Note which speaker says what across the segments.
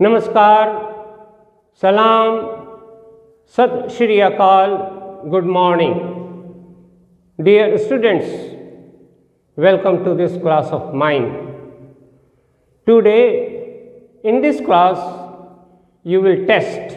Speaker 1: नमस्कार, सलाम, सत श्री अकाल, good morning. Dear students, welcome to this class of mine. Today, in this class, you will test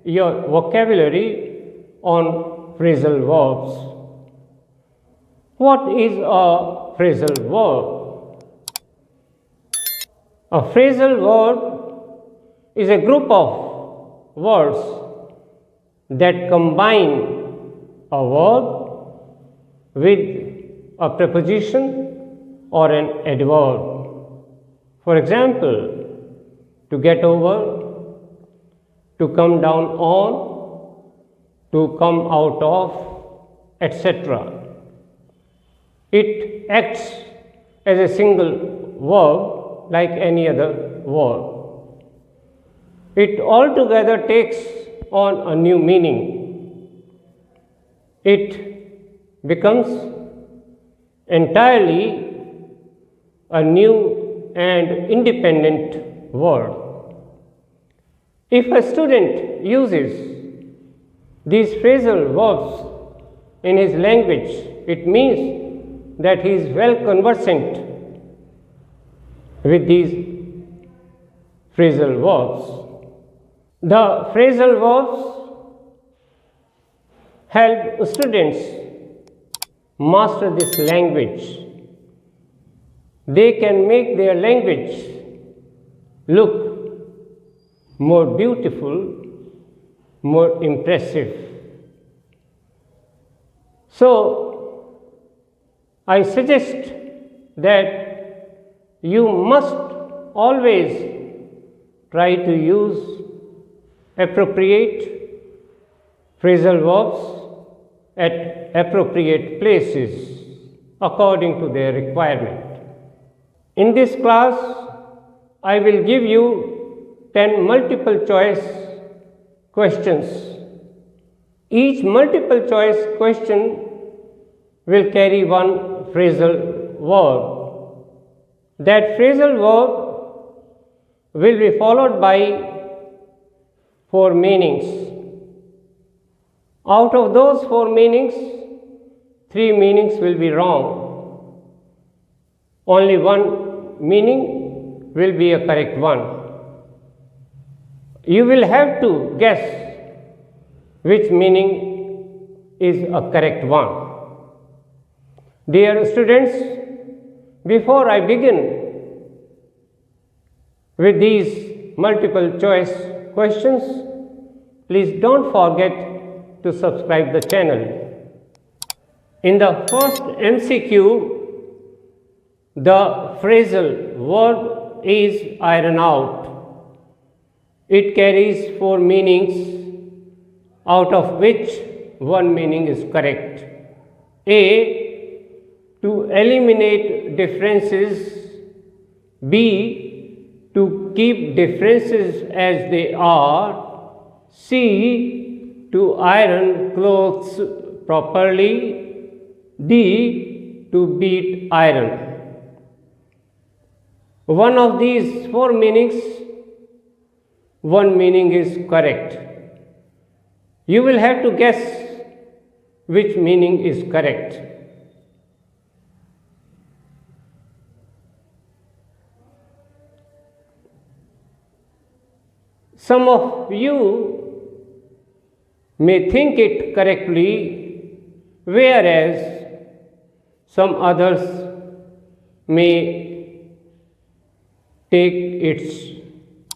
Speaker 1: your vocabulary on phrasal verbs. What is a phrasal verb? A phrasal verb is a group of words that combine a verb with a preposition or an adverb. For example, to get over, to come down on, to come out of, etc. It acts as a single verb like any other verb. It altogether takes on a new meaning. It becomes entirely a new and independent word. If a student uses these phrasal verbs in his language, it means that he is well conversant with these phrasal verbs. The phrasal verbs help students master this language. They can make their language look more beautiful, more impressive. So, I suggest that you must always try to use appropriate phrasal verbs at appropriate places according to their requirement. In this class, I will give you 10 multiple choice questions. Each multiple choice question will carry one phrasal verb. That phrasal verb will be followed by 4 meanings. Out of those 4 meanings, 3 meanings will be wrong. Only 1 meaning will be a correct one. You will have to guess which meaning is a correct one. Dear students, before I begin with these multiple choice questions, please don't forget to subscribe the channel. In the first MCQ, the phrasal verb is iron out. It carries 4 meanings, out of which 1 meaning is correct. A. To eliminate differences. B. To keep differences as they are. C. To iron clothes properly. D. To beat iron. One of these 4 meanings, 1 meaning is correct. You will have to guess which meaning is correct. Some of you may think it correctly, whereas some others may take its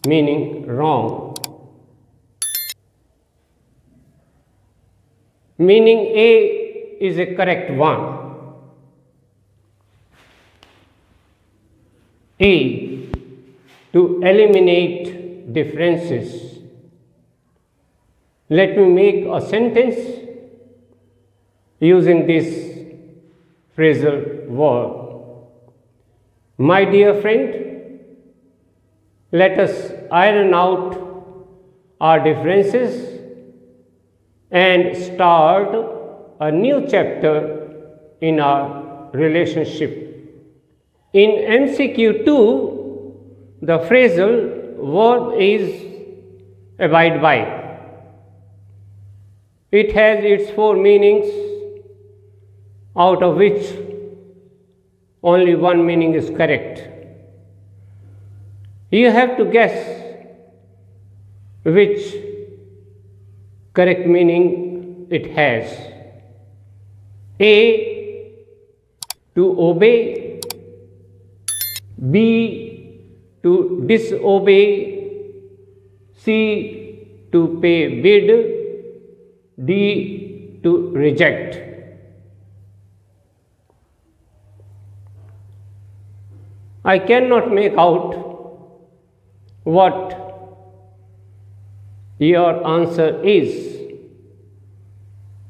Speaker 1: meaning wrong. Meaning A is a correct one. A. To eliminate differences. Let me make a sentence using this phrasal verb. My dear friend, let us iron out our differences and start a new chapter in our relationship. In MCQ 2, the phrasal verb is abide by. It has its four meanings, out of which only one meaning is correct. You have to guess which correct meaning it has. A, to obey. B, to disobey. C, to pay bid. D, to reject. I cannot make out what your answer is,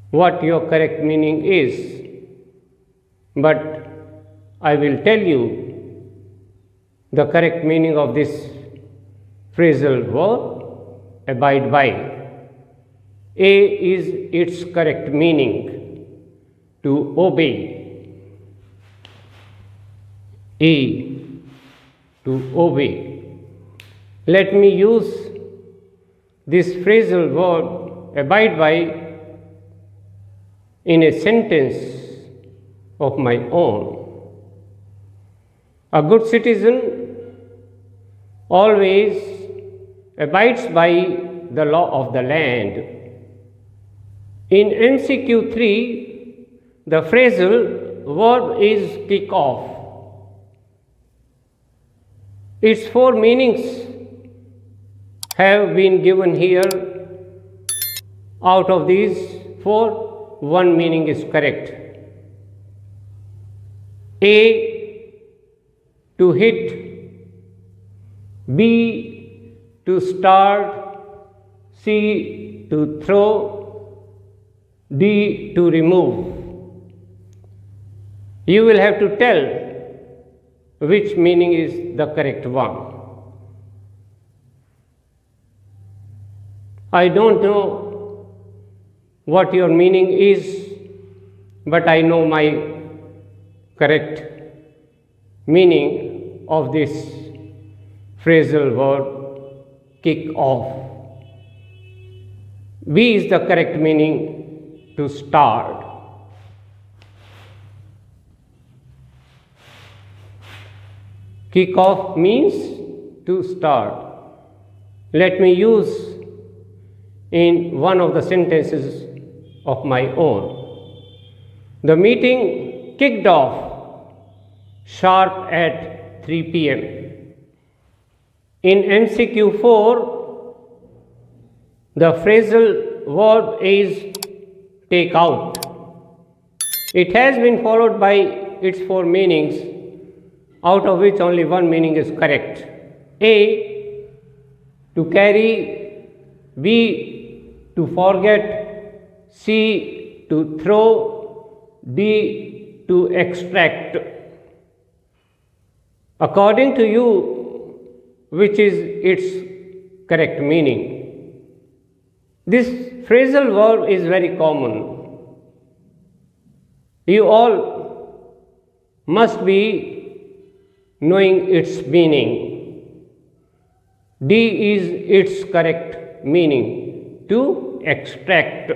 Speaker 1: what your correct meaning is, but I will tell you the correct meaning of this phrasal verb, abide by. A is its correct meaning, to obey. A, to obey. Let me use this phrasal verb, abide by, in a sentence of my own. A good citizen always abides by the law of the land. In MCQ 3, the phrasal verb is kick off. Its four meanings have been given here. Out of these four, one meaning is correct. A, to hit. B, to start. C, to throw. D, to remove. You will have to tell which meaning is the correct one. I don't know what your meaning is, but I know my correct meaning of this phrasal verb, kick off. B is the correct meaning, to start. Kick off means to start. Let me use in one of the sentences of my own. The meeting kicked off sharp at 3 p.m. In MCQ 4, the phrasal verb is take out. It has been followed by its four meanings, out of which only one meaning is correct. A, to carry. B, to forget. C, to throw. D, to extract. According to you, which is its correct meaning? This phrasal verb is very common. You all must be knowing its meaning. D is its correct meaning, to extract.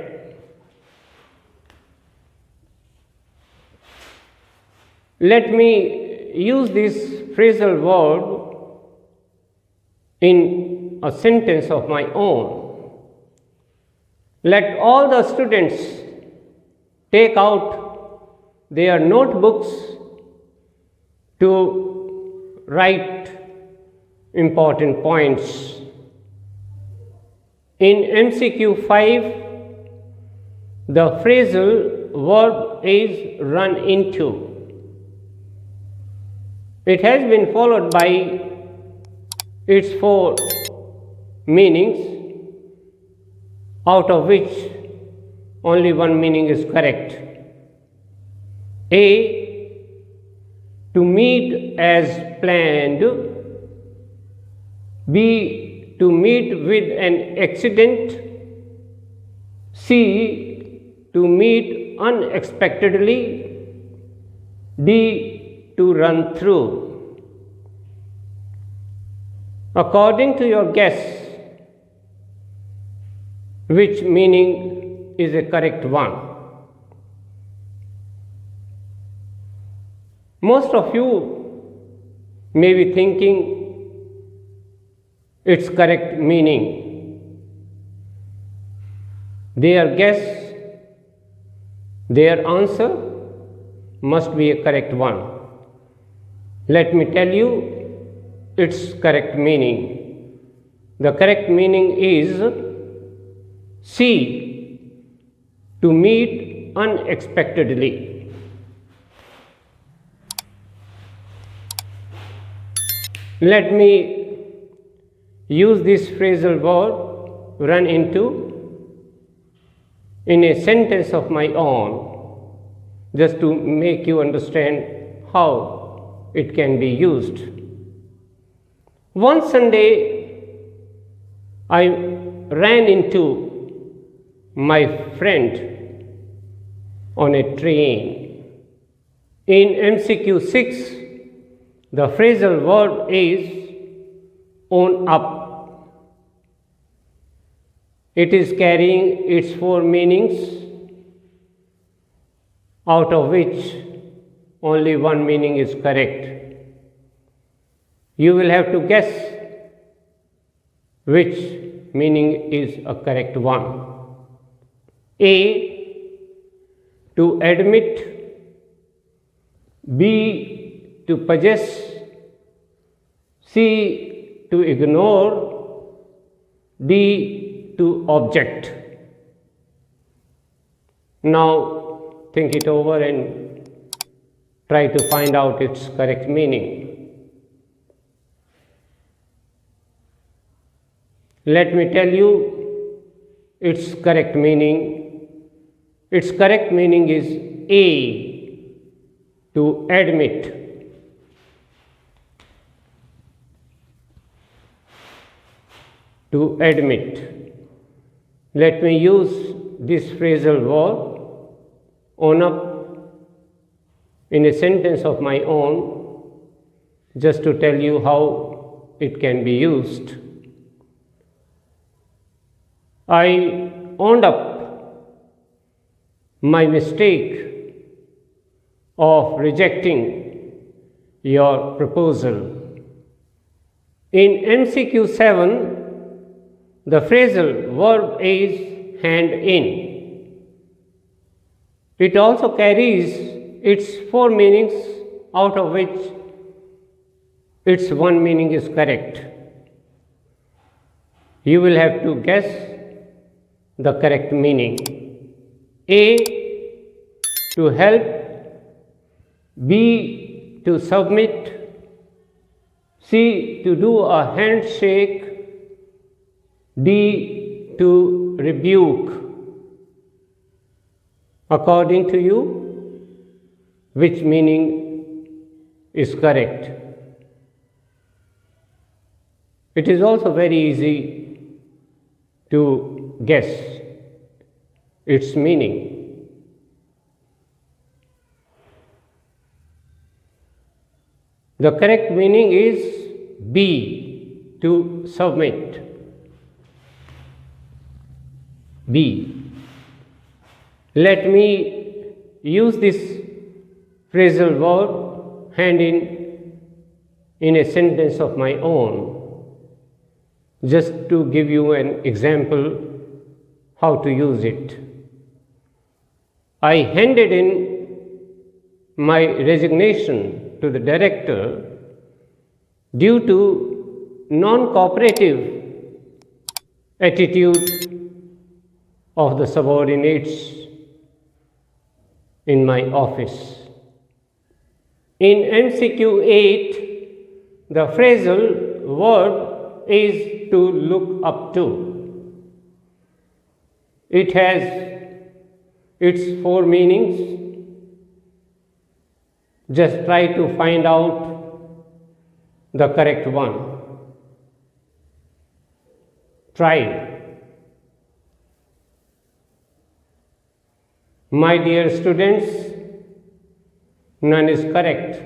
Speaker 1: Let me use this phrasal verb in a sentence of my own. Let all the students take out their notebooks to write important points. In MCQ 5, the phrasal verb is run into. It has been followed by its four meanings, out of which only one meaning is correct. A, to meet as planned. B, to meet with an accident. C, to meet unexpectedly. D, to run through. According to your guess, which meaning is a correct one? Most of you may be thinking its correct meaning. Their guess, their answer must be a correct one. Let me tell you its correct meaning. The correct meaning is C, to meet unexpectedly. Let me use this phrasal verb run into in a sentence of my own, just to make you understand how it can be used. One Sunday, I ran into my friend on a train. In MCQ 6, the phrasal verb is own up. It is carrying its 4 meanings, out of which only one meaning is correct. You will have to guess which meaning is a correct one. A, to admit. B, to possess. C, to ignore. D, to object. Now think it over and try to find out its correct meaning. Let me tell you its correct meaning. Its correct meaning is A, to admit. To admit. Let me use this phrasal verb own up in a sentence of my own, just to tell you how it can be used. I owned up my mistake of rejecting your proposal. In MCQ 7, the phrasal verb is hand in. It also carries its 4 meanings, out of which its 1 meaning is correct. You will have to guess the correct meaning. A, to help. B, to submit. C, to do a handshake. D, to rebuke. According to you, which meaning is correct? It is also very easy to guess its meaning. The correct meaning is B, to submit. B. Let me use this phrasal verb hand in a sentence of my own, just to give you an example how to use it. I handed in my resignation to the director due to non-cooperative attitude of the subordinates in my office. In MCQ 8, the phrasal verb is to look up to. It has its 4 meanings. Just try to find out the correct one. Try. My dear students, none is correct.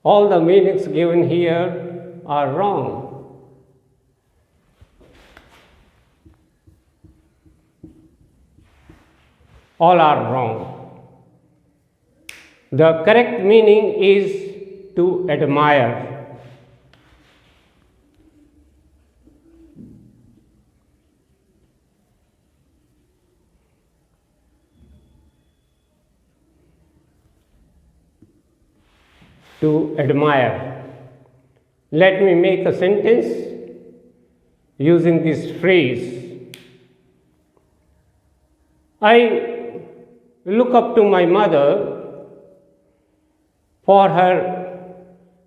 Speaker 1: All the meanings given here are wrong. all are wrong. The correct meaning is to admire. To admire. Let me make a sentence using this phrase. I look up to my mother for her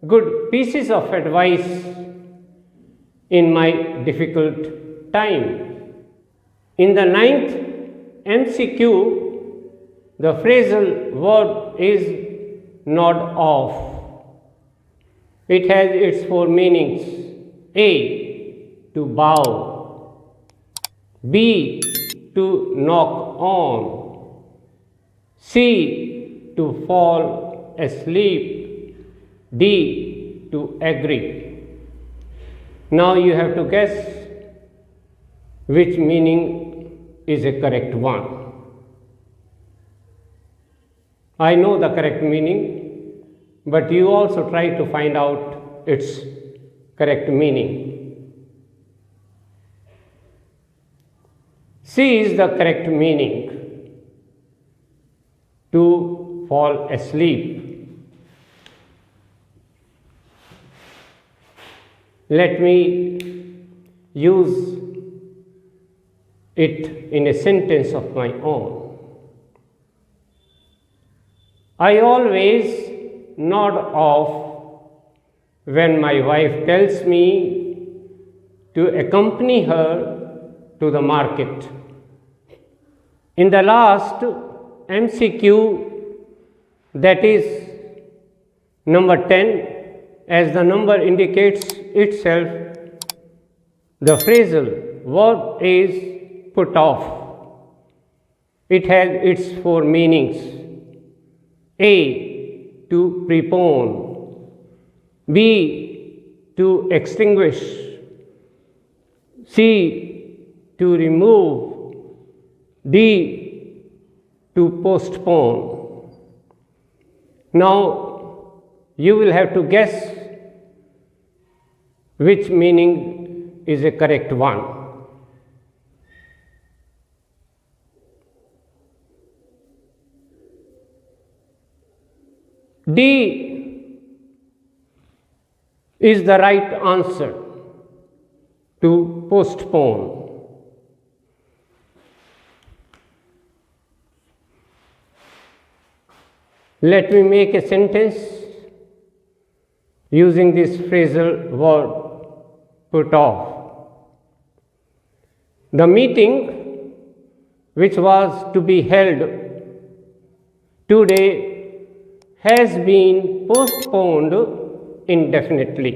Speaker 1: good pieces of advice in my difficult time. In the 9th MCQ, the phrasal verb is nod off. It has its four meanings. A. To bow. B. To knock on. C. To fall asleep. D. To agree. Now you have to guess which meaning is a correct one. I know the correct meaning, but you also try to find out its correct meaning. C is the correct meaning. To fall asleep. Let me use it in a sentence of my own. I always nod off when my wife tells me to accompany her to the market. In the last MCQ, that is number 10, as the number indicates itself, the phrasal verb is put off. It has its four meanings. A. To prepone. B. To extinguish. C. To remove. D. To postpone. Now you will have to guess which meaning is a correct one. D is the right answer. To postpone. Let me make a sentence using this phrasal verb, put off. The meeting which was to be held today has been postponed indefinitely.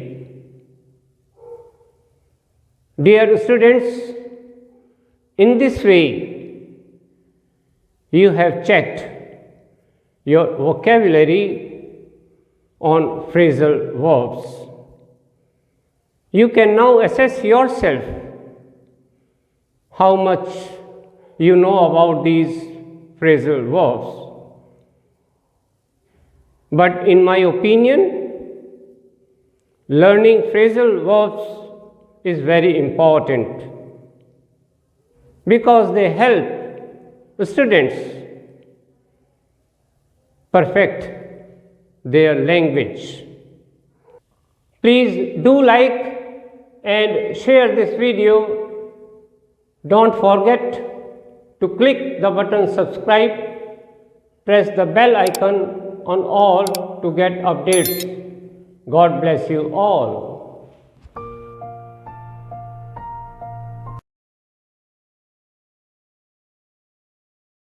Speaker 1: Dear students, in this way you have checked your vocabulary on phrasal verbs. You can now assess yourself how much you know about these phrasal verbs. But in my opinion, learning phrasal verbs is very important because they help students perfect their language. Please do like and share this video. Don't forget to click the button subscribe, press the bell icon on all to get updates. God bless you all.